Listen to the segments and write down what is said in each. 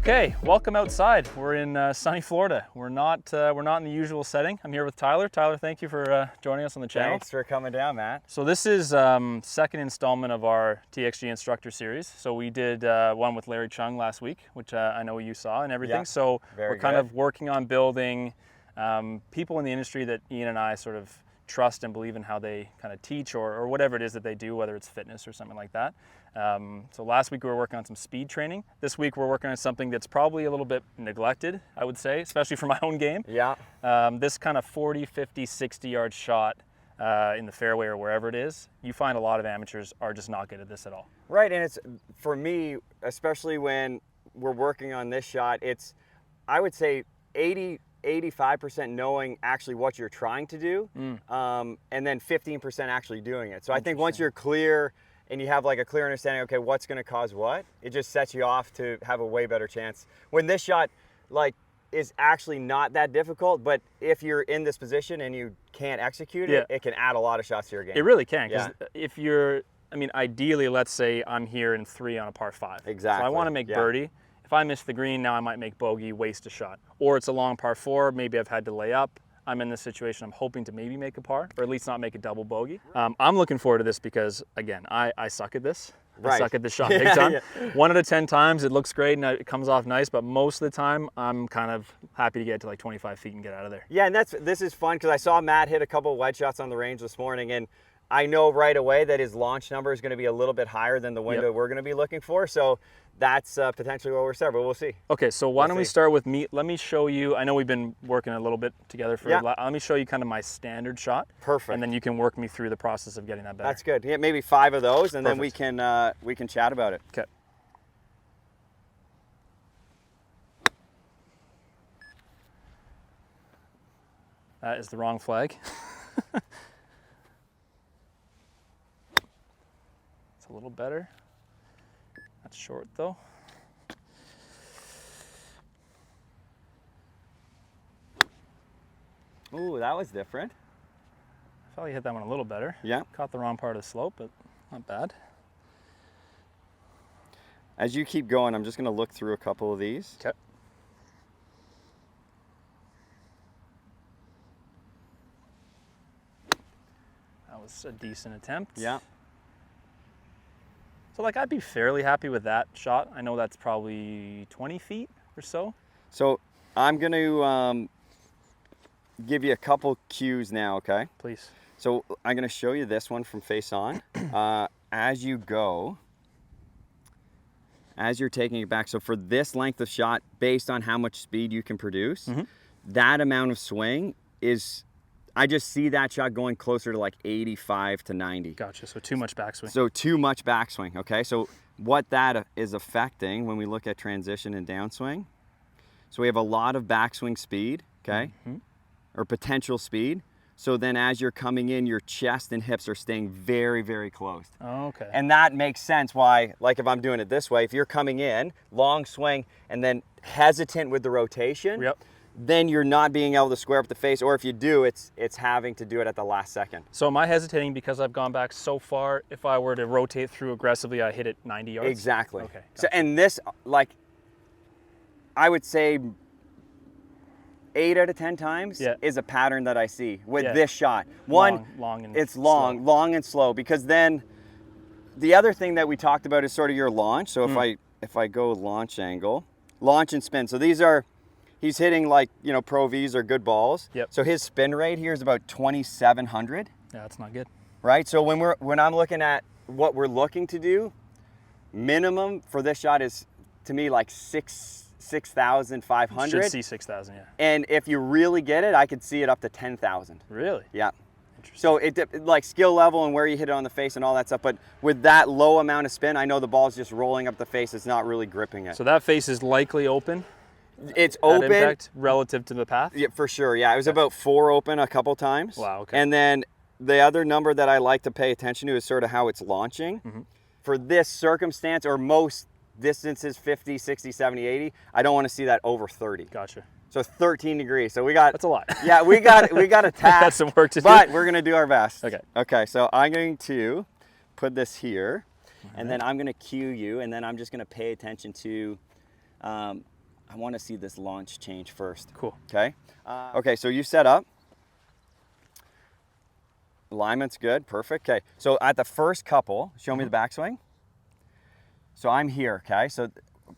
Okay, welcome outside. We're in sunny Florida. We're not in the usual setting. I'm here with Tyler. Tyler, thank you for joining us on the channel. Thanks for coming down, Matt. So this is second installment of our TXG Instructor series. So we did one with Larry Chung last week, which I know you saw and everything. Yeah, so we're kind good. of working on building people in the industry that Ian and I sort of trust and believe in how they kind of teach or whatever it is that they do, whether it's fitness or something like that. So last week we were working on some speed training. This week we're working on something that's probably a little bit neglected, I would say, especially for my own game. Yeah. This kind of 40, 50, 60 yard shot in the fairway or wherever it is, you find a lot of amateurs are just not good at this at all. Right, and it's, for me, especially when we're working on this shot, it's, I would say 85% knowing actually what you're trying to do, and then 15% actually doing it. So I think once you're clear and you have like a clear understanding, okay, what's going to cause what, it just sets you off to have a way better chance. When this shot like is actually not that difficult, but if you're in this position and you can't execute it, it can add a lot of shots to your game. It really can, because if you're, I mean, ideally, let's say I'm here in 3 on a par 5. Exactly. So I want to make birdie. If I miss the green, now I might make bogey, waste a shot. Or it's a long par 4, maybe I've had to lay up. I'm in this situation, I'm hoping to maybe make a par, or at least not make a double bogey. I'm looking forward to this because, again, I suck at this. I suck at this shot big time. 1 out of 10 times, it looks great and it comes off nice, but most of the time, I'm kind of happy to get to like 25 feet and get out of there. Yeah, and this is fun because I saw Matt hit a couple of wedge shots on the range this morning, and I know right away that his launch number is going to be a little bit higher than the window we're going to be looking for. So that's potentially what we're set, but we'll see. Okay, so why don't we start with me? Let me show you, I know we've been working a little bit together for let me show you kind of my standard shot. Perfect. And then you can work me through the process of getting that better. That's good. Yeah, maybe 5 of those, and then we can chat about it. Okay. That is the wrong flag. It's a little better. That's short though. Ooh, that was different. I thought you hit that one a little better. Yeah. Caught the wrong part of the slope, but not bad. As you keep going, I'm just going to look through a couple of these. Okay. That was a decent attempt. Yeah. So like I'd be fairly happy with that shot. I know that's probably 20 feet or so. So I'm going to give you a couple cues now, okay? Please. So I'm going to show you this one from face on. As you go, as you're taking it back, so for this length of shot, based on how much speed you can produce, that amount of swing is, I just see that shot going closer to like 85 to 90. Gotcha, so too much backswing. So too much backswing, okay? So what that is affecting when we look at transition and downswing, so we have a lot of backswing speed, okay? Or potential speed. So then as you're coming in, your chest and hips are staying very, very close. Oh, okay. And that makes sense why, like if I'm doing it this way, if you're coming in, long swing, and then hesitant with the rotation, then you're not being able to square up the face, or if you do, it's having to do it at the last second. So am I hesitating because I've gone back so far? If I were to rotate through aggressively, I hit it 90 yards? Exactly. Okay. Gotcha. So, and this, like, I would say 8 out of 10 times is a pattern that I see with this shot. One, it's long and slow, because then the other thing that we talked about is sort of your launch. So if I go launch angle, launch and spin. So these are, he's hitting like, you know, Pro Vs are good balls. So his spin rate here is about 2,700. Yeah, that's not good. Right? So when I'm looking at what we're looking to do, minimum for this shot is, to me, like 6,500. Should see 6,000, yeah. And if you really get it, I could see it up to 10,000. Really? Yeah. So it like skill level and where you hit it on the face and all that stuff, but with that low amount of spin, I know the ball's just rolling up the face. It's not really gripping it. So that face is likely open? It's open. Impact relative to the path? Yeah, for sure. Yeah, it was about 4 open a couple times. Wow, okay. And then the other number that I like to pay attention to is sort of how it's launching. For this circumstance, or most distances, 50, 60, 70, 80, I don't want to see that over 30. Gotcha. So 13 degrees. So we got, that's a lot. Yeah, we got a task. That's some work to do. But we're going to do our best. Okay. Okay, so I'm going to put this here, and then I'm going to cue you, and then I'm just going to pay attention to I want to see this launch change first. Cool. Okay. Okay, so you set up. Alignment's good, perfect. Okay, so at the first couple, show me the backswing. So I'm here, okay? So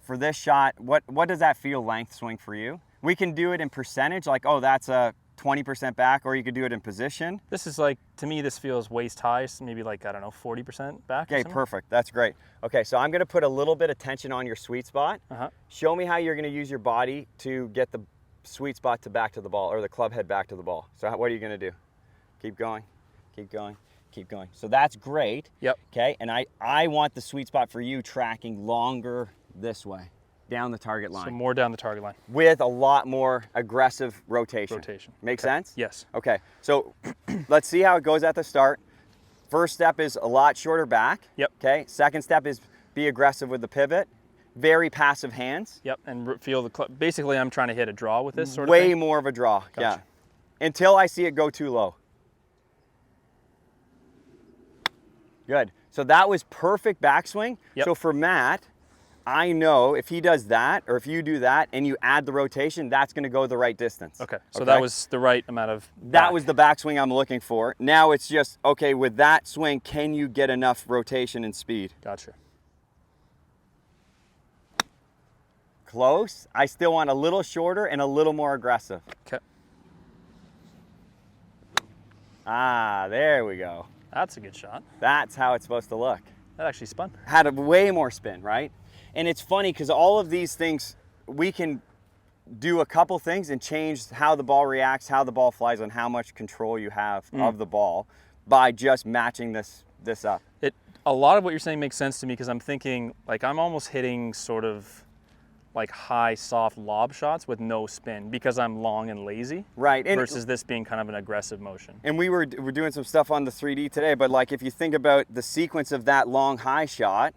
for this shot, what does that feel length swing for you? We can do it in percentage, like, oh, that's a 20% back, or you could do it in position. This is like, to me, this feels waist high, so maybe like, I don't know, 40% back. Okay, perfect. That's great. Okay, so I'm gonna put a little bit of tension on your sweet spot. Show me how you're gonna use your body to get the sweet spot to back to the ball, or the club head back to the ball. So what are you gonna do? Keep going, keep going, keep going. So that's great. Yep. Okay, and I want the sweet spot for you tracking longer this way, down the target line. So more down the target line. With a lot more aggressive rotation. Make sense? Yes. Okay, so let's see how it goes at the start. First step is a lot shorter back. Yep. Okay, second step is be aggressive with the pivot. Very passive hands. Yep, and feel the club. Basically, I'm trying to hit a draw with this sort of Way thing. more of a draw, Gotcha. yeah. Until I see it go too low. Good, so that was perfect backswing. Yep. So for Matt, I know if he does that, or if you do that, and you add the rotation, that's gonna go the right distance. Okay, so that was the right amount of That was the backswing I'm looking for. Now it's just, okay, with that swing, can you get enough rotation and speed? Gotcha. Close. I still want a little shorter and a little more aggressive. Okay. Ah, there we go. That's a good shot. That's how it's supposed to look. That actually spun. Had a way more spin, right? And it's funny because all of these things, we can do a couple things and change how the ball reacts, how the ball flies, and how much control you have of the ball by just matching this up. A lot of what you're saying makes sense to me because I'm thinking, like, I'm almost hitting sort of like high, soft lob shots with no spin because I'm long and lazy. Right. And versus this being kind of an aggressive motion. And we're doing some stuff on the 3D today, but like if you think about the sequence of that long high shot,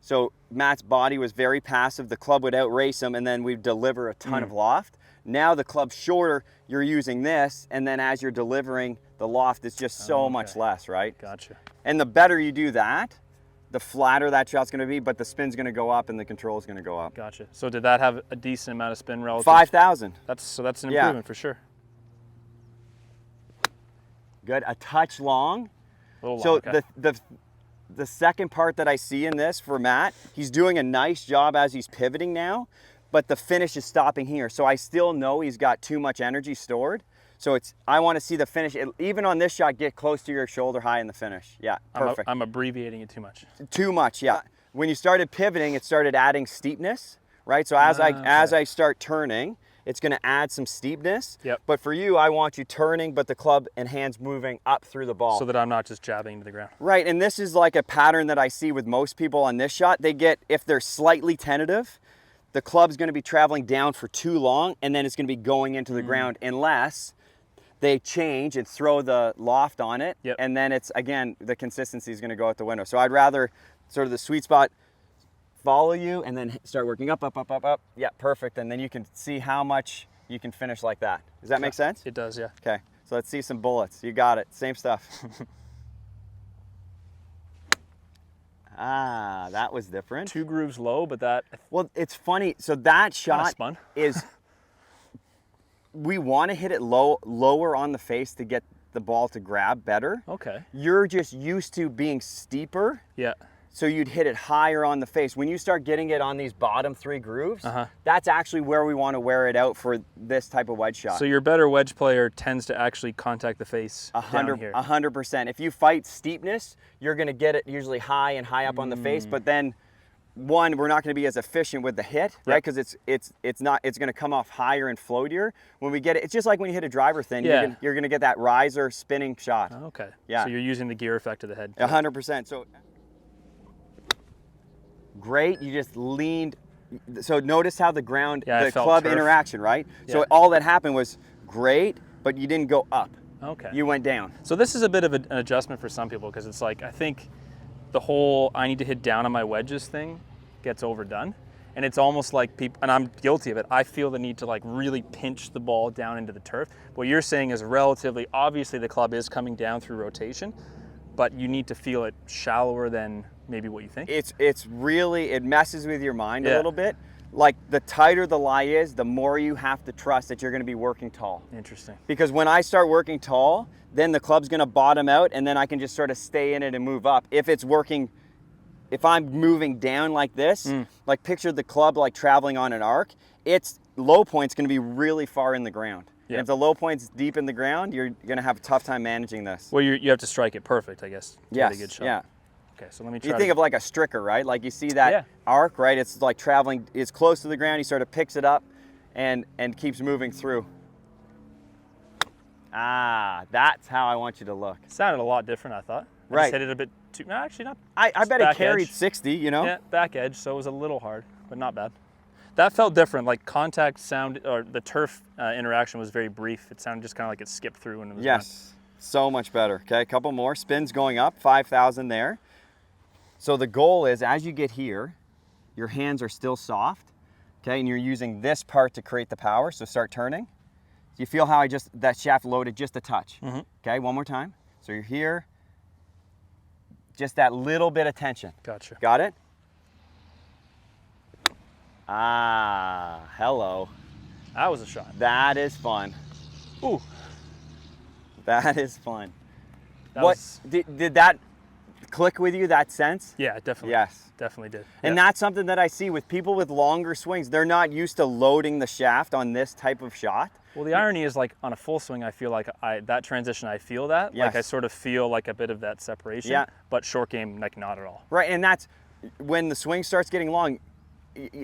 so Matt's body was very passive, the club would outrace him, and then we'd deliver a ton of loft. Now the club's shorter, you're using this, and then as you're delivering, the loft is just so much less, right? Gotcha. And the better you do that, the flatter that shot's gonna be, but the spin's gonna go up and the control's gonna go up. Gotcha. So did that have a decent amount of spin relative? 5,000. That's an improvement for sure. Good, a touch long. A little So long, okay. the second part that I see in this for Matt, he's doing a nice job as he's pivoting now, but the finish is stopping here. So I still know he's got too much energy stored. So I want to see the finish, even on this shot, get close to your shoulder high in the finish. Yeah, perfect. I'm abbreviating it too much. Too much, yeah. When you started pivoting, it started adding steepness, right? So as I start turning, it's going to add some steepness. Yep. But for you, I want you turning, but the club and hands moving up through the ball. So that I'm not just jabbing into the ground. Right, and this is like a pattern that I see with most people on this shot. They get, if they're slightly tentative, the club's going to be traveling down for too long, and then it's going to be going into the ground unless they change and throw the loft on it, and then it's, again, the consistency is going to go out the window. So I'd rather sort of the sweet spot follow you and then start working up, up, up, up, up. Yeah, perfect. And then you can see how much you can finish like that. Does that make sense? It does, yeah. Okay, so let's see some bullets. You got it, same stuff. Ah, that was different. 2 grooves low, but that... Well, it's funny. So that shot spun. is, we want to hit it lower on the face to get the ball to grab better. Okay. You're just used to being steeper. Yeah. So you'd hit it higher on the face. When you start getting it on these bottom 3 grooves, that's actually where we want to wear it out for this type of wedge shot. So your better wedge player tends to actually contact the face down here. 100%. If you fight steepness, you're going to get it usually high and high up on the face, but then one, we're not going to be as efficient with the hit, right? Because it's going to come off higher and floatier. When we get it, it's just like when you hit a driver thing, you're going to get that riser spinning shot. Okay. Yeah. So you're using the gear effect of the head. 100%. So great, you just leaned. So notice how the ground, the club interaction, right? Yeah. So all that happened was great, but you didn't go up. Okay. You went down. So this is a bit of an adjustment for some people because it's like, I think the whole I need to hit down on my wedges thing gets overdone. And it's almost like people, and I'm guilty of it, I feel the need to like really pinch the ball down into the turf. What you're saying is relatively, obviously the club is coming down through rotation, but you need to feel it shallower than maybe what you think. It's really, it messes with your mind a little bit, like the tighter the lie is, the more you have to trust that you're going to be working tall. Interesting. Because when I start working tall, then the club's going to bottom out, and then I can just sort of stay in it and move up. If it's working, if I'm moving down like this, like picture the club like traveling on an arc, its low point's going to be really far in the ground. Yep. And if the low point's deep in the ground, you're going to have a tough time managing this. Well, you have to strike it perfect, I guess, to Yes, get a good shot. yeah. Okay, so let me try. You think of like a stricker, right? Like you see that Yeah. arc, right? It's like traveling, it's close to the ground. He sort of picks it up and keeps moving through. Ah, that's how I want you to look. Sounded a lot different, I thought. I Right. just hit it a bit too, no, actually not. I Just bet it back carried edge. 60, you know? Yeah, back edge, so it was a little hard, but not bad. That felt different, like contact sound, or the turf interaction was very brief. It sounded just kind of like it skipped through when it was done. Yes, so much better. Okay, a couple more. Spins going up, 5,000 there. So the goal is as you get here, your hands are still soft, okay, and you're using this part to create the power, so start turning. You feel how that shaft loaded just a touch. Okay, one more time. So you're here, just that little bit of tension. Gotcha. Got it? Ah, hello. That was a shot. That is fun. Ooh. That is fun. That What was, did that click with you, that sense? yeah, definitely. Yes. Definitely did. And Yeah. that's something that I see with people with longer swings. They're not used to loading the shaft on this type of shot. Well, the irony is, like, on a full swing, I feel like that transition, I feel that. Yes. Like, I sort of feel like a bit of that separation. Yeah. But short game, like, not at all. Right, and that's when the swing starts getting long,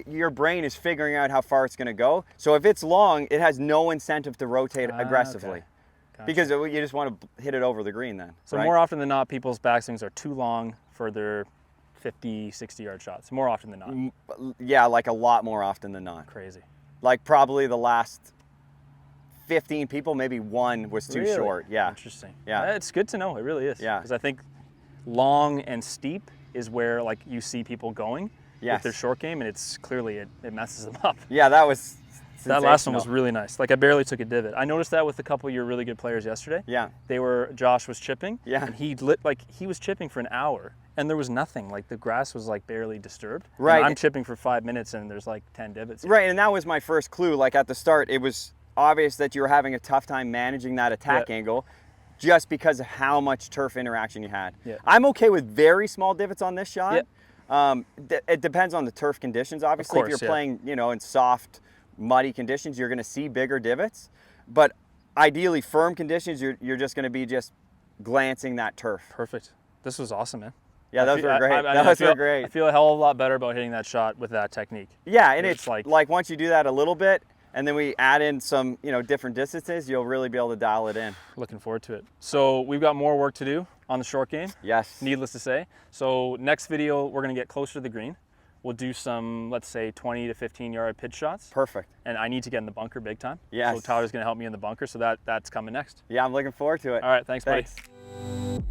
your brain is figuring out how far it's going to go. So if it's long, it has no incentive to rotate aggressively. Okay. Gotcha. Because you just want to hit it over the green then. So right? more often than not, people's backswings are too long for their 50, 60-yard shots. More often than not. Yeah, like a lot more often than not. Crazy. Like probably the last 15 people, maybe one was too Really? short. Yeah. Interesting. Yeah. It's good to know. It really is. Yeah. Because I think long and steep is where, like, you see people going Yes. with their short game, and it's clearly it messes them up. Yeah, that was That last one was sensational. really nice. Like, I barely took a divot. I noticed that with a couple of your really good players yesterday. Yeah. Josh was chipping. Yeah. And he was chipping for an hour, and there was nothing. Like, the grass was like barely disturbed. And Right. I'm chipping for 5 minutes, and there's like 10 divots. Right, and that was my first clue. Like at the start, it was obvious that you were having a tough time managing that attack Yeah. angle just because of how much turf interaction you had. Yeah. I'm okay with very small divots on this shot. Yeah. It depends on the turf conditions, obviously. course, if you're yeah. playing, in soft, muddy conditions, you're going to see bigger divots. But ideally, firm conditions, you're just going to be just glancing that turf. Perfect. This was awesome, man. Yeah, those were great. I Those feel, were great. I feel a hell of a lot better about hitting that shot with that technique. Yeah, and It's it's like- like once you do that a little bit, and then we add in some, different distances, you'll really be able to dial it in. Looking forward to it. So we've got more work to do on the short game, Yes. needless to say. So next video, we're going to get closer to the green. We'll do some, let's say, 20 to 15-yard pitch shots. Perfect. And I need to get in the bunker big time. Yes. So Tyler's going to help me in the bunker, so that's coming next. Yeah, I'm looking forward to it. All right, thanks, buddy. Thanks.